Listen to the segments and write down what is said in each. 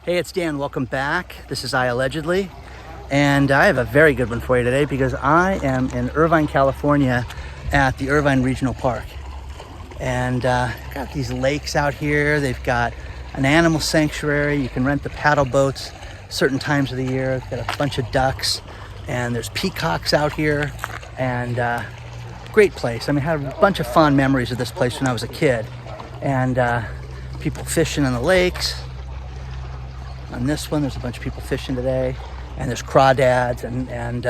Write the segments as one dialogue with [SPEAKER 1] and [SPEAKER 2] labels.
[SPEAKER 1] Hey, it's Dan. Welcome back. This is iAllegedly, and I have a very good one for you today because I am in Irvine, California at the Irvine Regional Park. And got these lakes out here. They've got an animal sanctuary. You can rent the paddle boats certain times of the year. They've got a bunch of ducks, and there's peacocks out here, and great place. I mean, I had a bunch of fond memories of this place when I was a kid, and people fishing in the lakes. On this one, there's a bunch of people fishing today, and there's crawdads and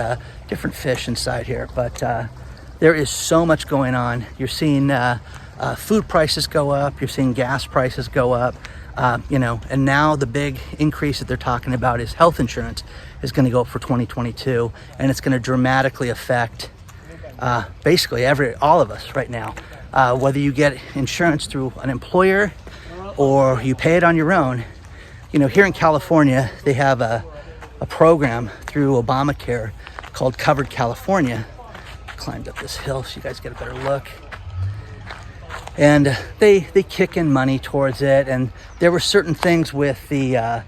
[SPEAKER 1] different fish inside here. But there is so much going on. You're seeing food prices go up. You're seeing gas prices go up. And now the big increase that they're talking about is health insurance is going to go up for 2022, and it's going to dramatically affect basically all of us right now. Whether you get insurance through an employer or you pay it on your own. Here in California, they have a program through Obamacare called Covered California. Climbed up this hill so you guys get a better look. And they kick in money towards it. And there were certain things with the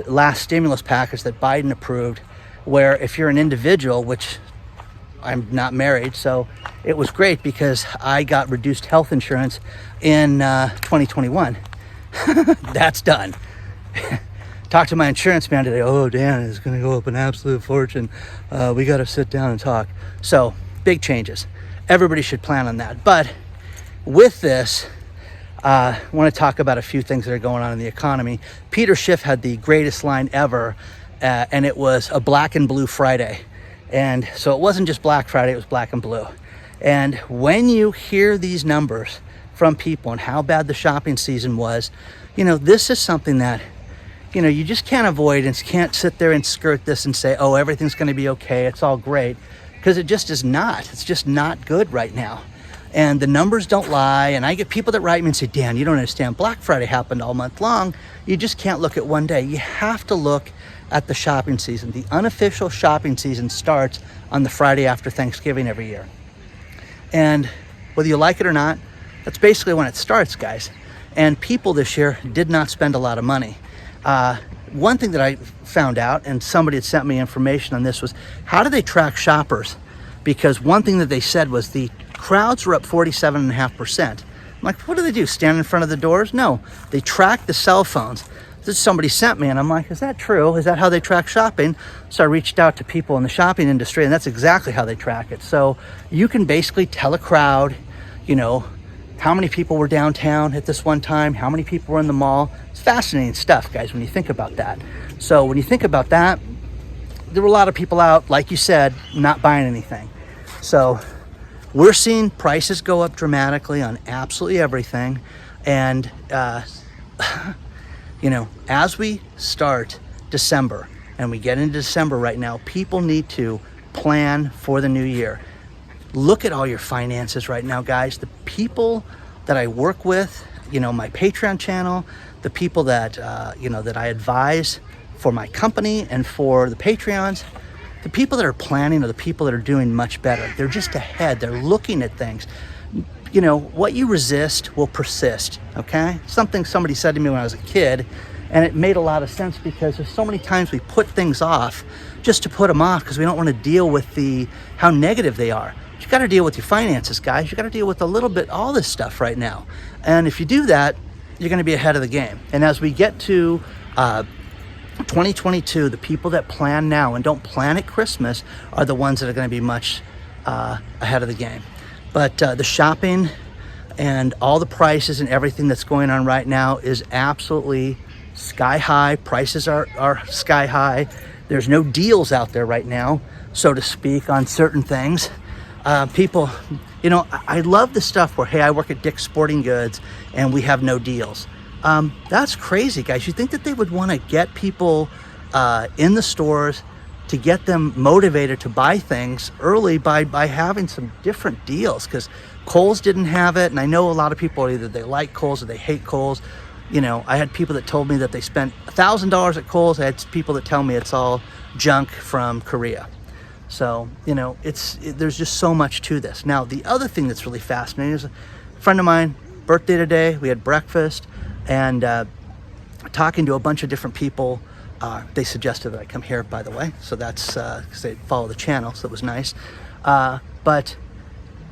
[SPEAKER 1] last stimulus package that Biden approved where if you're an individual, which I'm not married, so it was great because I got reduced health insurance in 2021. That's done. Talked to my insurance man today. Oh, Dan, it's going to go up an absolute fortune. We got to sit down and talk. So big changes. Everybody should plan on that. But with this, I want to talk about a few things that are going on in the economy. Peter Schiff had the greatest line ever, and it was a black and blue Friday. And so it wasn't just Black Friday, it was black and blue. And when you hear these numbers from people and how bad the shopping season was, this is something that you just can't avoid and can't sit there and skirt this and say, oh, everything's going to be okay. It's all great. Because it just is not. It's just not good right now. And the numbers don't lie. And I get people that write me and say, Dan, you don't understand. Black Friday happened all month long. You just can't look at one day. You have to look at the shopping season. The unofficial shopping season starts on the Friday after Thanksgiving every year. And whether you like it or not, that's basically when it starts, guys. And people this year did not spend a lot of money. One thing that I found out, and somebody had sent me information on this, was how do they track shoppers? Because one thing that they said was the crowds were up 47.5%. I'm like, what do? Stand in front of the doors? No, they track the cell phones. This somebody sent me, and I'm like, is that true? Is that how they track shopping? So I reached out to people in the shopping industry, and that's exactly how they track it. So you can basically tell a crowd, how many people were downtown at this one time, how many people were in the mall. It's fascinating stuff, guys, when you think about that. So when you think about that, there were a lot of people out, like you said, not buying anything. So we're seeing prices go up dramatically on absolutely everything. And, as we start December, and we get into December right now, people need to plan for the new year. Look at all your finances right now, guys. The people that I work with, my Patreon channel, the people that, that I advise for my company and for the Patreons, the people that are planning are the people that are doing much better. They're just ahead. They're looking at things. What you resist will persist, okay? Something somebody said to me when I was a kid, and it made a lot of sense because there's so many times we put things off just to put them off because we don't want to deal with how negative they are. You got to deal with your finances, guys. You got to deal with all this stuff right now. And if you do that, you're going to be ahead of the game. And as we get to 2022, the people that plan now and don't plan at Christmas are the ones that are going to be much ahead of the game. But the shopping and all the prices and everything that's going on right now is absolutely sky high. Prices are sky high. There's no deals out there right now, so to speak, on certain things. People, I love the stuff where, hey, I work at Dick's Sporting Goods and we have no deals. That's crazy, guys. You think that they would want to get people in the stores to get them motivated to buy things early by having some different deals, because Kohl's didn't have it. And I know a lot of people, either they like Kohl's or they hate Kohl's. I had people that told me that they spent $1,000 at Kohl's. I had people that tell me it's all junk from Korea. So, there's just so much to this. Now, the other thing that's really fascinating is a friend of mine, birthday today, we had breakfast, and talking to a bunch of different people. They suggested that I come here, by the way, so that's because they follow the channel, so it was nice. But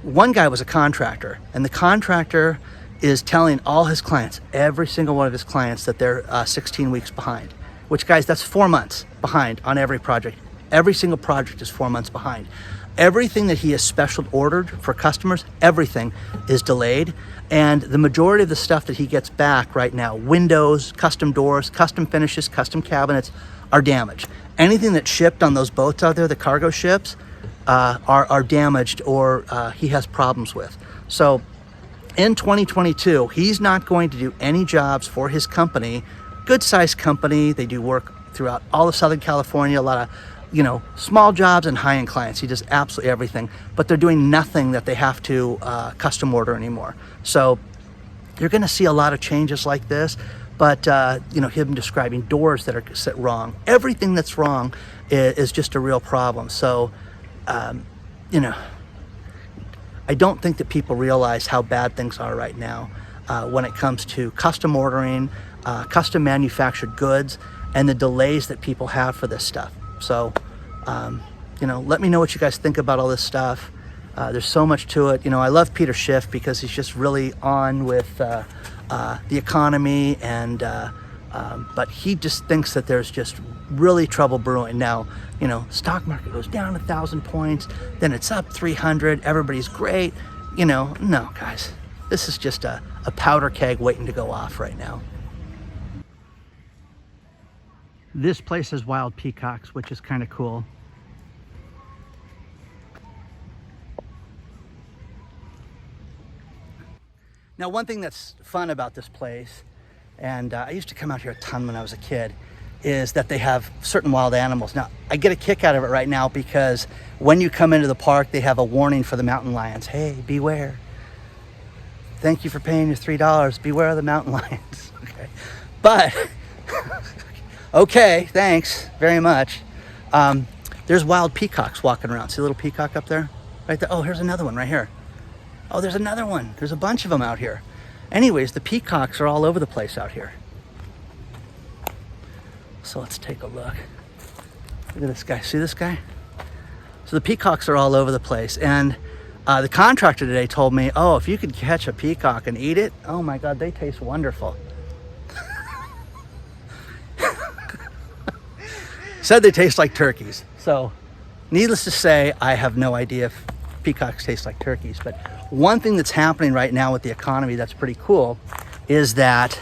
[SPEAKER 1] one guy was a contractor, and the contractor is telling all his clients, every single one of his clients, that they're 16 weeks behind, which, guys, that's 4 months behind on every project. Every single project is 4 months behind. Everything that he has special ordered for customers, everything is delayed. And the majority of the stuff that he gets back right now, windows, custom doors, custom finishes, custom cabinets, are damaged. Anything that's shipped on those boats out there, the cargo ships, are damaged or he has problems with. So in 2022, he's not going to do any jobs for his company. Good sized company. They do work throughout all of Southern California, a lot of small jobs and high-end clients. He does absolutely everything, but they're doing nothing that they have to custom order anymore. So you're going to see a lot of changes like this, but him describing doors that are set wrong. Everything that's wrong is just a real problem. So, I don't think that people realize how bad things are right now when it comes to custom ordering, custom manufactured goods, and the delays that people have for this stuff. So, let me know what you guys think about all this stuff. There's so much to it. I love Peter Schiff because he's just really on with the economy, and but he just thinks that there's just really trouble brewing now. Stock market goes down 1,000 points, then it's up 300. Everybody's great. No, guys, this is just a powder keg waiting to go off right now. This place has wild peacocks, which is kind of cool. Now, one thing that's fun about this place, and I used to come out here a ton when I was a kid, is that they have certain wild animals. Now, I get a kick out of it right now because when you come into the park, they have a warning for the mountain lions. Hey, beware. Thank you for paying your $3. Beware of the mountain lions. Okay. But, okay, thanks very much. There's wild peacocks walking around. See a little peacock up there? Right there. Oh, here's another one right here. Oh, there's another one. There's a bunch of them out here. Anyways, the peacocks are all over the place out here. So let's take a look. Look at this guy. See this guy? So the peacocks are all over the place. And the contractor today told me, oh, if you could catch a peacock and eat it, oh my God, they taste wonderful. Said they taste like turkeys. So needless to say, I have no idea if peacocks taste like turkeys. But one thing that's happening right now with the economy that's pretty cool is that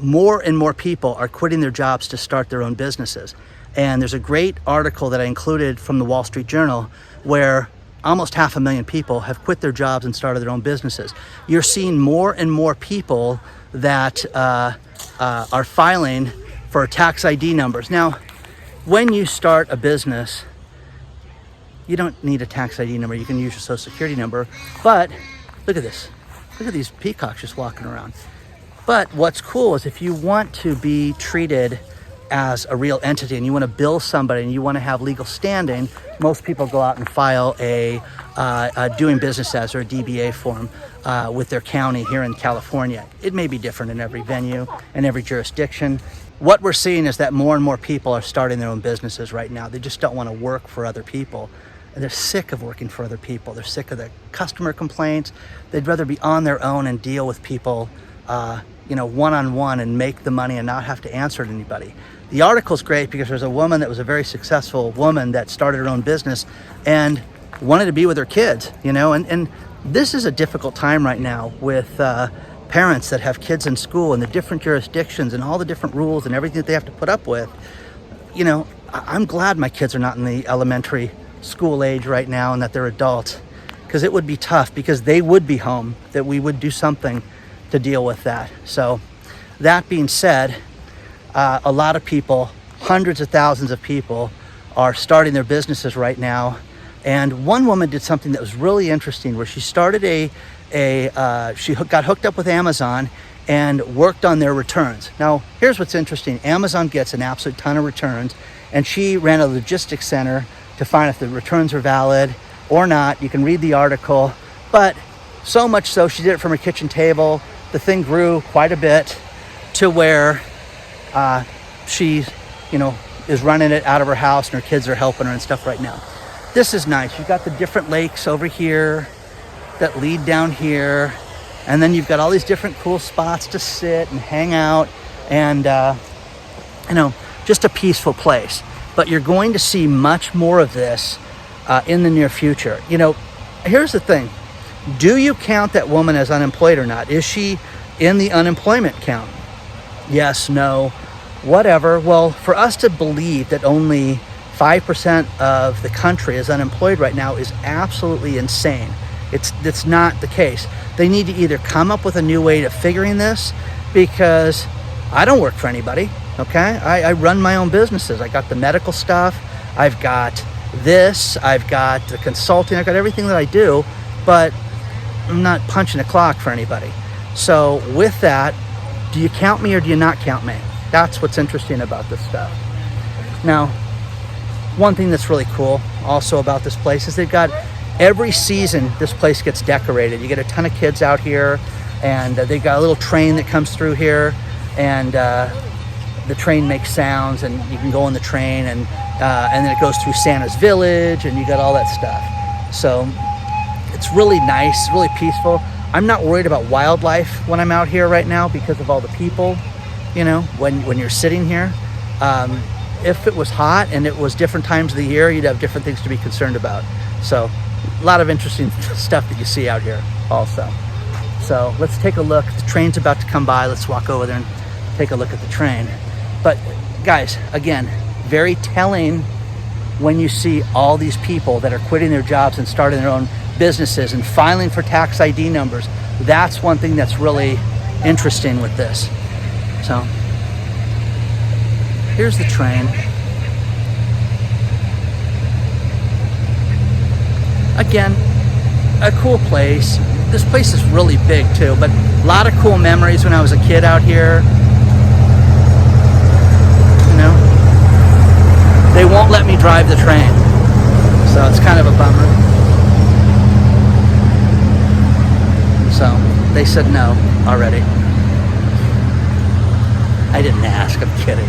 [SPEAKER 1] more and more people are quitting their jobs to start their own businesses. And there's a great article that I included from the Wall Street Journal where almost 500,000 people have quit their jobs and started their own businesses. You're seeing more and more people that are filing for tax ID numbers. Now, when you start a business, you don't need a tax ID number. You can use your social security number. But look at this. Look at these peacocks just walking around. But what's cool is if you want to be treated as a real entity and you want to bill somebody and you want to have legal standing, most people go out and file a doing business as or a DBA form with their county here in California. It may be different in every venue and every jurisdiction. What we're seeing is that more and more people are starting their own businesses right now. They just don't want to work for other people. And they're sick of working for other people. They're sick of the customer complaints. They'd rather be on their own and deal with people one-on-one and make the money and not have to answer to anybody. The article's great because there's a woman that was a very successful woman that started her own business and wanted to be with her kids, and this is a difficult time right now with parents that have kids in school and the different jurisdictions and all the different rules and everything that they have to put up with. I'm glad my kids are not in the elementary school age right now and that they're adults, because it would be tough because they would be home, that we would do something to deal with that. So that being said, a lot of people, hundreds of thousands of people are starting their businesses right now. And one woman did something that was really interesting where she started she got hooked up with Amazon and worked on their returns. Now, here's what's interesting. Amazon gets an absolute ton of returns, and she ran a logistics center to find if the returns are valid or not. You can read the article, but so much so she did it from her kitchen table, the thing grew quite a bit to where she, is running it out of her house and her kids are helping her and stuff right now. This is nice. You've got the different lakes over here that lead down here. And then you've got all these different cool spots to sit and hang out and, just a peaceful place. But you're going to see much more of this in the near future. Here's the thing. Do you count that woman as unemployed or not? Is she in the unemployment count? Yes, no, whatever. Well, for us to believe that only 5% of the country is unemployed right now is absolutely insane. It's not the case. They need to either come up with a new way of figuring this, because I don't work for anybody, okay? I run my own businesses. I got the medical stuff. I've got this. I've got the consulting. I've got everything that I do, but I'm not punching a clock for anybody. So with that, do you count me or do you not count me? That's what's interesting about this stuff. Now, one thing that's really cool also about this place is they've got every season this place gets decorated. You get a ton of kids out here, and they've got a little train that comes through here, and the train makes sounds, and you can go on the train, and then it goes through Santa's village, and you got all that stuff. So it's really nice, really peaceful. I'm not worried about wildlife when I'm out here right now because of all the people, when you're sitting here. If it was hot and it was different times of the year, you'd have different things to be concerned about. So a lot of interesting stuff that you see out here also. So let's take a look. The train's about to come by. Let's walk over there and take a look at the train. But guys, again, very telling when you see all these people that are quitting their jobs and starting their own businesses and filing for tax ID numbers. That's one thing that's really interesting with this. So here's the train. Again, a cool place. This place is really big too, but a lot of cool memories when I was a kid out here. They won't let me drive the train, so it's kind of a bummer. So they said no already. I didn't ask, I'm kidding,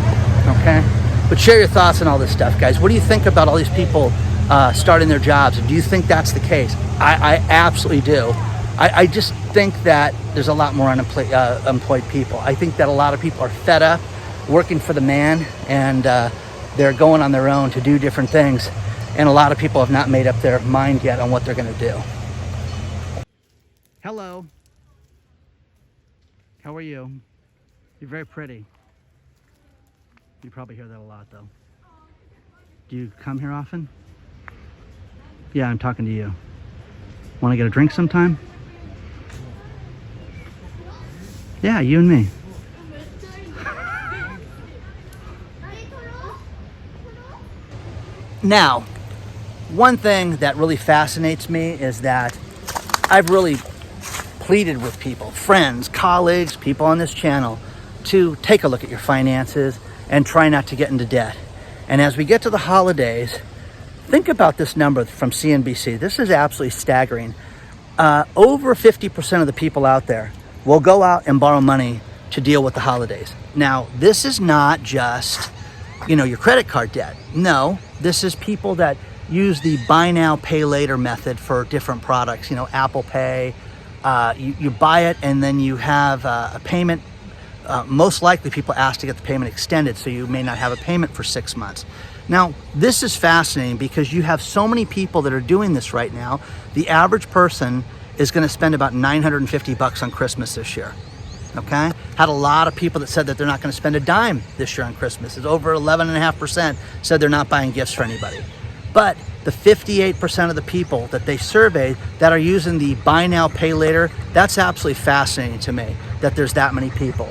[SPEAKER 1] okay? But share your thoughts on all this stuff, guys. What do you think about all these people starting their jobs? And do you think that's the case? I absolutely do. I just think that there's a lot more unemployed people. I think that a lot of people are fed up working for the man, and they're going on their own to do different things. And a lot of people have not made up their mind yet on what they're going to do. Hello. How are you? You're very pretty. You probably hear that a lot, though. Do you come here often? Yeah, I'm talking to you. Want to get a drink sometime? Yeah, you and me. Now, one thing that really fascinates me is that I've really pleaded with people, friends, colleagues, people on this channel, to take a look at your finances and try not to get into debt. And as we get to the holidays, think about this number from CNBC. This is absolutely staggering. Over 50% of the people out there will go out and borrow money to deal with the holidays. Now, this is not just, your credit card debt. No, this is people that use the buy now, pay later method for different products. Apple Pay. You buy it and then you have a payment. Most likely people ask to get the payment extended, so you may not have a payment for 6 months. Now, this is fascinating because you have so many people that are doing this right now. The average person is going to spend about $950 on Christmas this year. Okay? Had a lot of people that said that they're not going to spend a dime this year on Christmas. It's over 11.5% said they're not buying gifts for anybody. But the 58% of the people that they surveyed that are using the buy now, pay later, that's absolutely fascinating to me that there's that many people.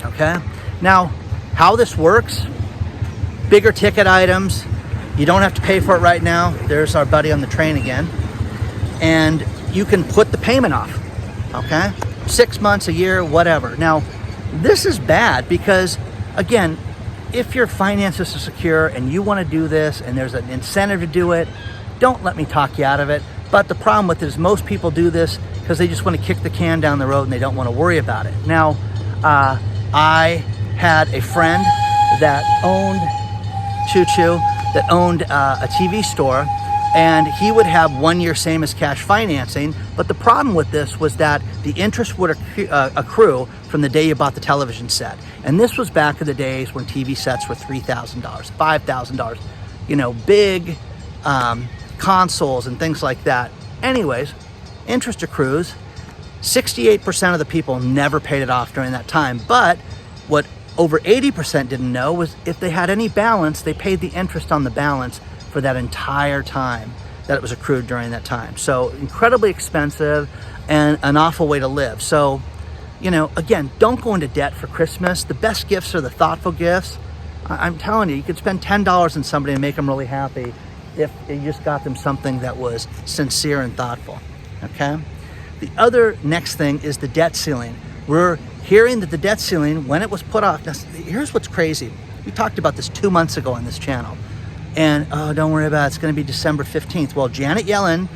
[SPEAKER 1] Okay? Now, how this works, bigger ticket items, you don't have to pay for it right now. There's our buddy on the train again. And you can put the payment off, okay? 6 months, a year, whatever. Now, this is bad because, again, if your finances are secure and you want to do this and there's an incentive to do it, don't let me talk you out of it. But the problem with it is most people do this because they just want to kick the can down the road and they don't want to worry about it. Now, I had a friend that owned that owned a TV store, and he would have 1 year same as cash financing. But the problem with this was that the interest would accrue from the day you bought the television set. And this was back in the days when TV sets were $3,000, $5,000, you know, big consoles and things like that. Anyways, interest accrues. 68% of the people never paid it off during that time. But what over 80% didn't know was if they had any balance, they paid the interest on the balance for that entire time that it was accrued during that time. So incredibly expensive and an awful way to live. So, you know, again, don't go into debt for Christmas. The best gifts are the thoughtful gifts. I'm telling you, you could spend $10 on somebody and make them really happy if you just got them something that was sincere and thoughtful, okay? The other next thing is the debt ceiling. We're hearing that the debt ceiling, when it was put off, now, here's what's crazy. We talked about this 2 months ago on this channel. And, oh, don't worry about it, it's gonna be December 15th. Well, Janet Yellen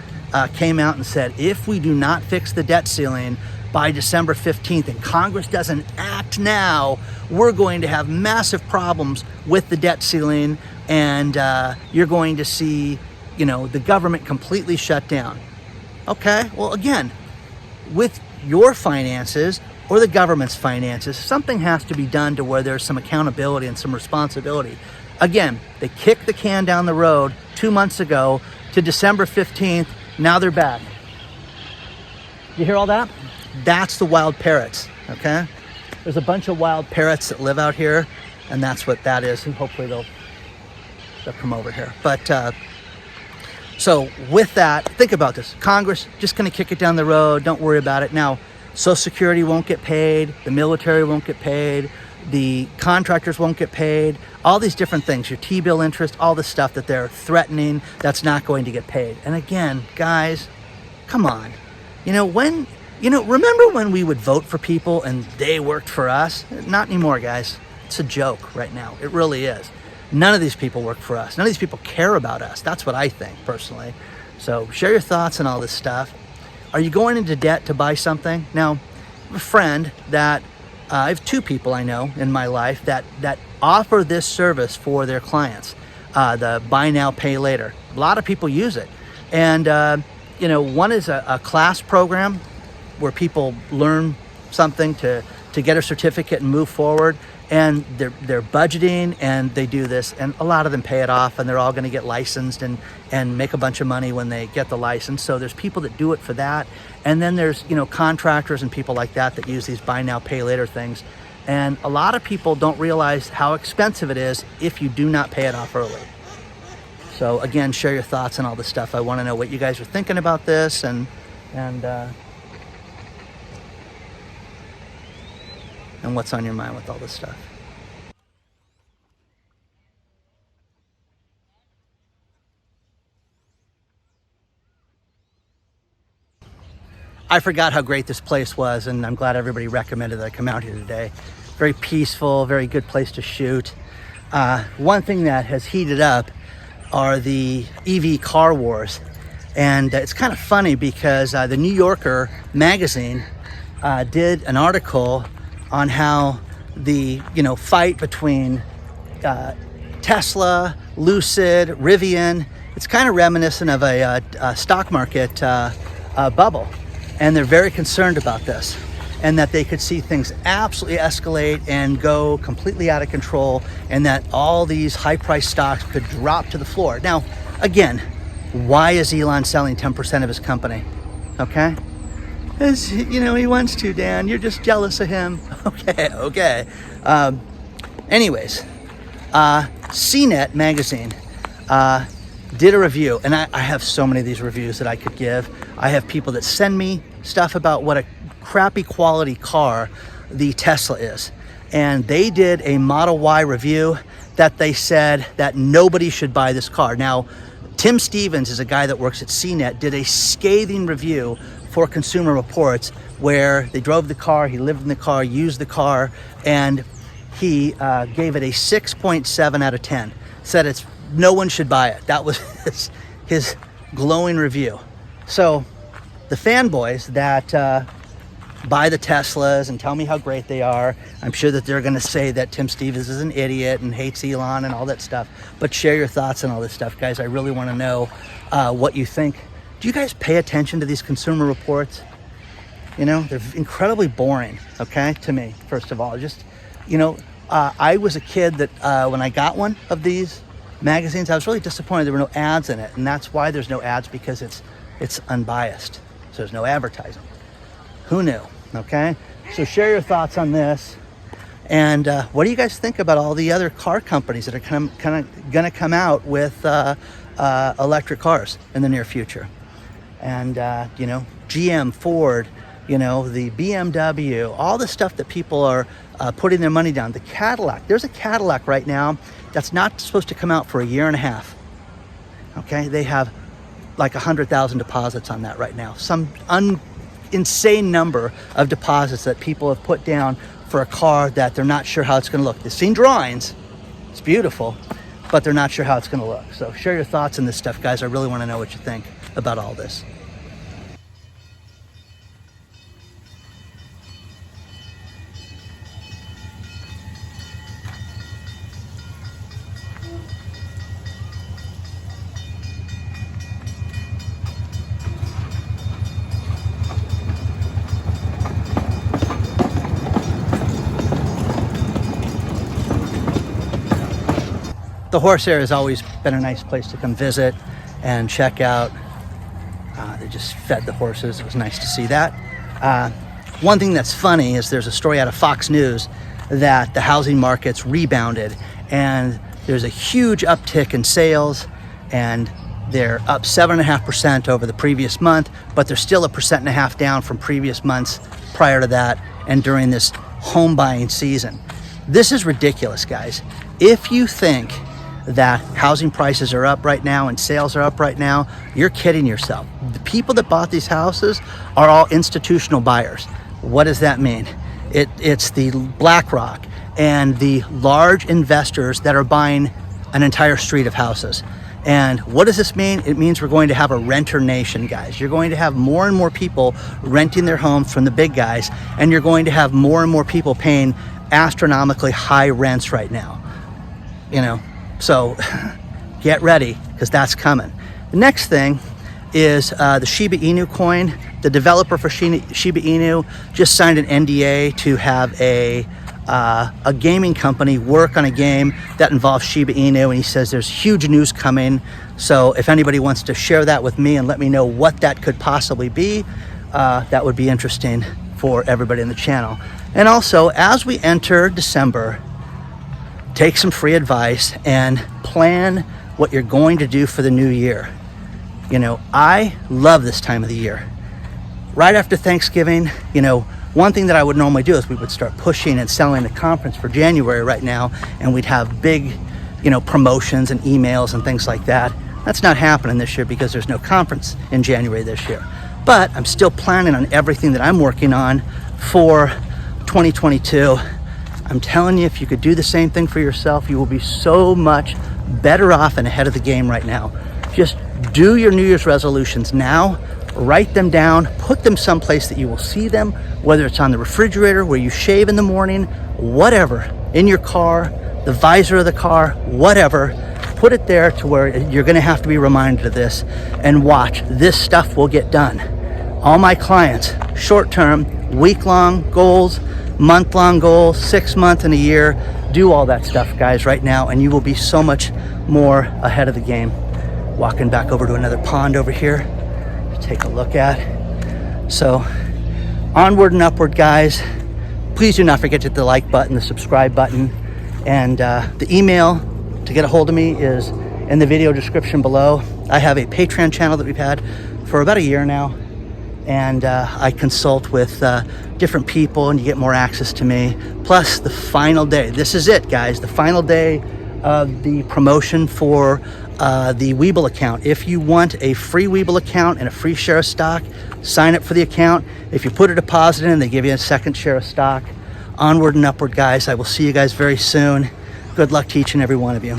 [SPEAKER 1] came out and said, if we do not fix the debt ceiling by December 15th and Congress doesn't act now, we're going to have massive problems with the debt ceiling, and you're going to see, you know, the government completely shut down. Okay, well, again, with your finances or the government's finances, something has to be done to where there's some accountability and some responsibility. Again, they kicked the can down the road 2 months ago to December 15th. Now they're back. You hear all that? That's the wild parrots, okay? There's a bunch of wild parrots that live out here, and that's what that is, and hopefully they'll come over here. But so with that, think about this. Congress just gonna kick it down the road, don't worry about it. Now, Social Security won't get paid, the military won't get paid, the contractors won't get paid, all these different things, your T-bill interest, all the stuff that they're threatening that's not going to get paid. And again, guys, come on. Remember when we would vote for people and they worked for us? Not anymore, guys. It's a joke right now. It really is. None of these people work for us. None of these people care about us. That's what I think, personally. So share your thoughts on all this stuff. Are you going into debt to buy something? Now, I have a friend that, I have two people I know in my life that offer this service for their clients, the buy now, pay later. A lot of people use it. And, one is a class program where people learn something to get a certificate and move forward. And they're budgeting and they do this, and a lot of them pay it off, and they're all going to get licensed and make a bunch of money when they get the license. So there's people that do it for that, and then there's contractors and people like that use these buy now pay later things. And a lot of people don't realize how expensive it is if you do not pay it off early. So again, share your thoughts on all this stuff. I want to know what you guys are thinking about this and what's on your mind with all this stuff. I forgot how great this place was, and I'm glad everybody recommended that I come out here today. Very peaceful, very good place to shoot. One thing that has heated up are the EV car wars. And it's kind of funny because the New Yorker magazine did an article on how the fight between Tesla, Lucid, Rivian, it's kind of reminiscent of a stock market bubble. And they're very concerned about this, and that they could see things absolutely escalate and go completely out of control, and that all these high-priced stocks could drop to the floor. Now, again, why is Elon selling 10% of his company? Okay? As he wants to, Dan. You're just jealous of him. Okay. Anyways, CNET magazine did a review, and I have so many of these reviews that I could give. I have people that send me stuff about what a crappy quality car the Tesla is. And they did a Model Y review that they said that nobody should buy this car. Now, Tim Stevens is a guy that works at CNET, did a scathing review for Consumer Reports where they drove the car, he lived in the car, used the car, and he gave it a 6.7 out of 10. Said no one should buy it. That was his glowing review. So the fanboys that buy the Teslas and tell me how great they are. I'm sure that they're going to say that Tim Stevens is an idiot and hates Elon and all that stuff. But share your thoughts on all this stuff, guys. I really want to know what you think. Do you guys pay attention to these consumer reports? You know, they're incredibly boring, okay, to me, first of all. Just, you know, I was a kid that when I got one of these magazines, I was really disappointed there were no ads in it. And that's why there's no ads, because it's unbiased. So there's no advertising. Who knew? Okay, so share your thoughts on this, and what do you guys think about all the other car companies that are kind of going to come out with electric cars in the near future? And you know, GM, Ford, you know, the BMW, all the stuff that people are putting their money down. The Cadillac, there's a Cadillac right now that's not supposed to come out for a year and a half. Okay, they have like 100,000 deposits on that right now. Some insane number of deposits that people have put down for a car that they're not sure how it's going to look. They've seen drawings, it's beautiful, but they're not sure how it's going to look. So share your thoughts on this stuff, guys. I really want to know what you think about all this. The horse area has always been a nice place to come visit and check out. They just fed the horses. It was nice to see that. One thing that's funny is there's a story out of Fox News that the housing market's rebounded and there's a huge uptick in sales, and they're up 7.5% over the previous month, but they're still 1.5% down from previous months prior to that and during this home buying season. This is ridiculous, guys. If you think that housing prices are up right now and sales are up right now, you're kidding yourself. The people that bought these houses are all institutional buyers. What does that mean? It's the BlackRock and the large investors that are buying an entire street of houses. And what does this mean? It means we're going to have a renter nation, guys. You're going to have more and more people renting their homes from the big guys, and you're going to have more and more people paying astronomically high rents right now. You know, so get ready, because that's coming. The next thing is the Shiba Inu coin. The developer for Shiba Inu just signed an NDA to have a gaming company work on a game that involves Shiba Inu, and he says there's huge news coming. So if anybody wants to share that with me and let me know what that could possibly be, that would be interesting for everybody in the channel. And also, as we enter December, take some free advice and plan what you're going to do for the new year. You know, I love this time of the year. Right after Thanksgiving, you know, one thing that I would normally do is we would start pushing and selling the conference for January right now, and we'd have big, you know, promotions and emails and things like that. That's not happening this year because there's no conference in January this year. But I'm still planning on everything that I'm working on for 2022. I'm telling you, if you could do the same thing for yourself, you will be so much better off and ahead of the game right now. Just do your New Year's resolutions now, write them down, put them someplace that you will see them, whether it's on the refrigerator, where you shave in the morning, whatever, in your car, the visor of the car, whatever. Put it there to where you're gonna have to be reminded of this, and watch, this stuff will get done. All my clients, short-term, week-long goals, month-long goals, 6 months and a year, do all that stuff, guys, right now, and you will be so much more ahead of the game. Walking back over to another pond over here to take a look at. So, onward and upward, guys. Please do not forget to hit the like button, the subscribe button, and the email to get a hold of me is in the video description below. I have a Patreon channel that we've had for about a year now, and I consult with different people, and you get more access to me. Plus, the final day, this is it, guys, the final day of the promotion for the Webull account. If you want a free Webull account and a free share of stock, sign up for the account. If you put a deposit in, they give you a second share of stock. Onward and upward, guys. I will see you guys very soon. Good luck to each and every one of you.